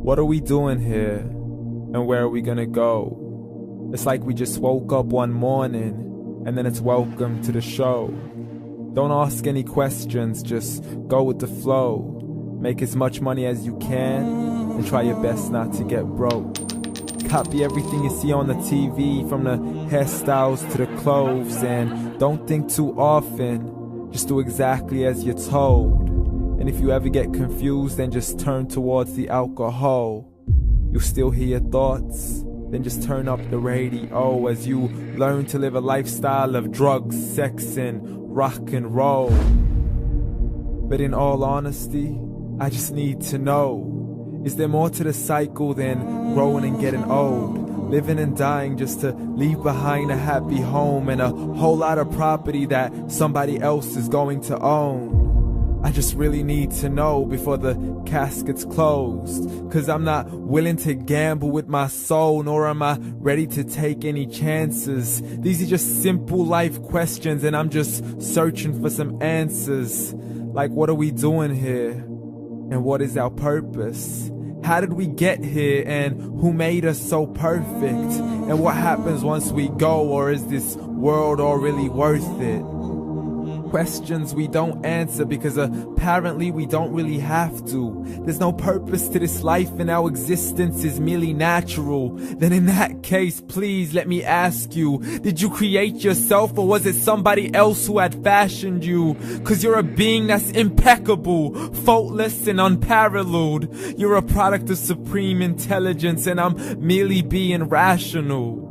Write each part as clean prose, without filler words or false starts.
What are we doing here? And where are we gonna go? It's like we just woke up one morning and then it's welcome to the show. Don't ask any questions, just go with the flow. Make as much money as you can and try your best not to get broke. Copy everything you see on the TV, from the hairstyles to the clothes, and don't think too often, just do exactly as you're told. And if you ever get confused, then just turn towards the alcohol. You'll still hear your thoughts, then just turn up the radio as you learn to live a lifestyle of drugs, sex, and rock and roll. But in all honesty, I just need to know, is there more to the cycle than growing and getting old? Living and dying just to leave behind a happy home and a whole lot of property that somebody else is going to own. I just really need to know before the casket's closed, 'cause I'm not willing to gamble with my soul, nor am I ready to take any chances. These are just simple life questions and I'm just searching for some answers. Like, what are we doing here? And what is our purpose? How did we get here, and who made us so perfect? And what happens once we go, or is this world all really worth it? Questions we don't answer because apparently we don't really have to. There's no purpose to this life and our existence is merely natural. Then in that case, please let me ask you, did you create yourself, or was it somebody else who had fashioned you? 'Cause you're a being that's impeccable, faultless and unparalleled. You're a product of supreme intelligence and I'm merely being rational.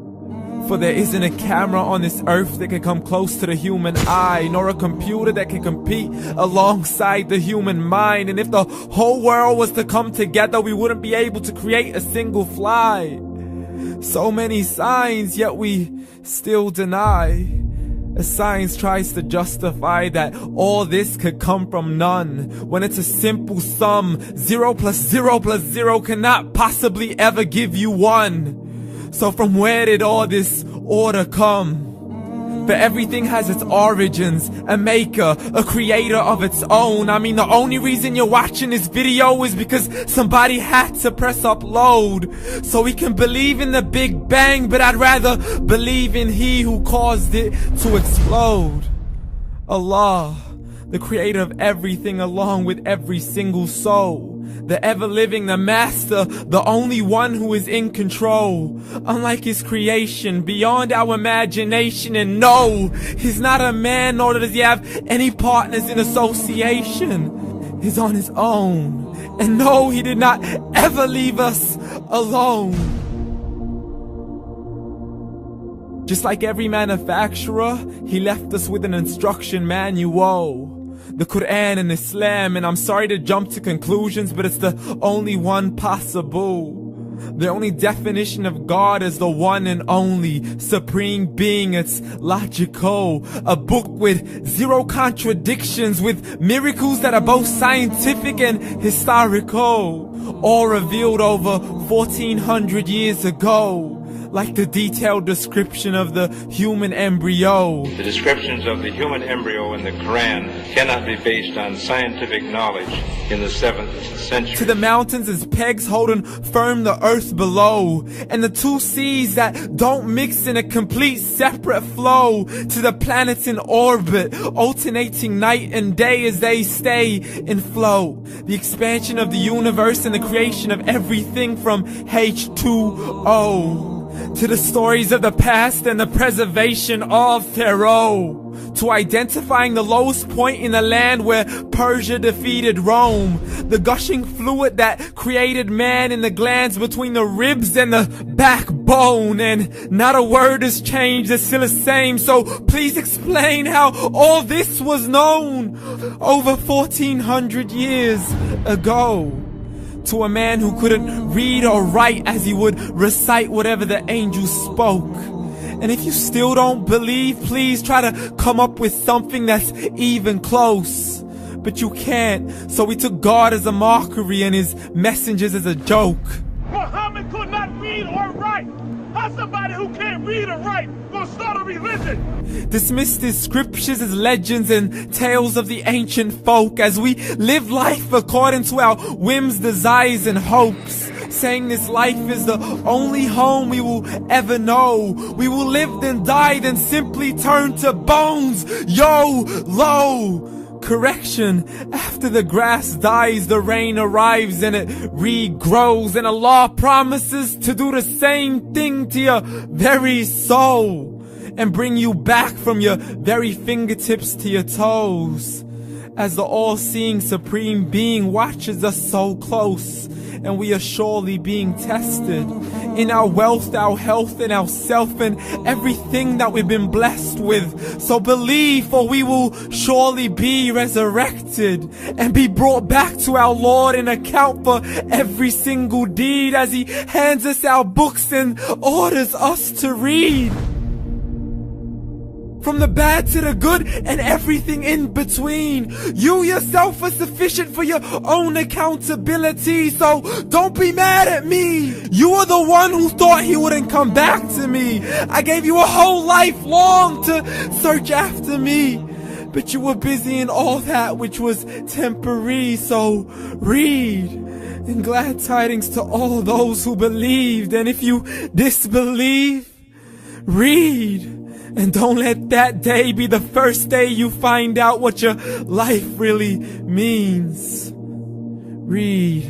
For there isn't a camera on this earth that can come close to the human eye, nor a computer that can compete alongside the human mind. And if the whole world was to come together, we wouldn't be able to create a single fly. So many signs, yet we still deny. As science tries to justify that all this could come from none, when it's a simple sum. 0 plus 0 plus 0 cannot possibly ever give you 1. So from where did all this order come? For everything has its origins, a maker, a creator of its own. I mean, the only reason you're watching this video is because somebody had to press upload. So we can believe in the Big Bang, but I'd rather believe in He who caused it to explode. Allah, the creator of everything along with every single soul. The ever-living, the master, the only one who is in control. Unlike his creation, beyond our imagination. And no, he's not a man, nor does he have any partners in association. He's on his own. And no, he did not ever leave us alone. Just like every manufacturer, he left us with an instruction manual. The Quran and Islam, and I'm sorry to jump to conclusions, but it's the only one possible. The only definition of God is the one and only supreme being. It's logical, a book with 0 contradictions, with miracles that are both scientific and historical, all revealed over 1400 years ago. Like the detailed description of the human embryo. The descriptions of the human embryo in the Quran cannot be based on scientific knowledge in the 7th century. To the mountains as pegs holding firm the earth below, and the 2 seas that don't mix in a complete separate flow. To the planets in orbit, alternating night and day as they stay in flow. The expansion of the universe and the creation of everything from H2O. To the stories of the past and the preservation of Pharaoh. To identifying the lowest point in the land where Persia defeated Rome. The gushing fluid that created man in the glands between the ribs and the backbone. And not a word has changed, it's still the same. So please explain how all this was known over 1400 years ago. To a man who couldn't read or write as he would recite whatever the angels spoke. And if you still don't believe, please try to come up with something that's even close. But you can't, so we took God as a mockery and his messengers as a joke. Muhammad could not read or write. How's somebody who can't read or write gonna start a religion? Dismissed his scriptures as legends and tales of the ancient folk, as we live life according to our whims, desires, and hopes. saying this life is the only home we will ever know. We will live then die, then simply turn to bones. YOLO! Correction, after the grass dies, the rain arrives and it regrows, and Allah promises to do the same thing to your very soul and bring you back from your very fingertips to your toes, as the all-seeing supreme being watches us so close, and we are surely being tested in our wealth, our health, and our self, and everything that we've been blessed with. So believe, for we will surely be resurrected and be brought back to our Lord and account for every single deed, as He hands us our books and orders us to read. From the bad to the good and everything in between. You yourself are sufficient for your own accountability, so don't be mad at me. You are the one who thought He wouldn't come back to me. I gave you a whole life long to search after me, but you were busy in all that which was temporary. So read, and glad tidings to all those who believed. And if you disbelieve, read. And don't let that day be the first day you find out what your life really means. Read.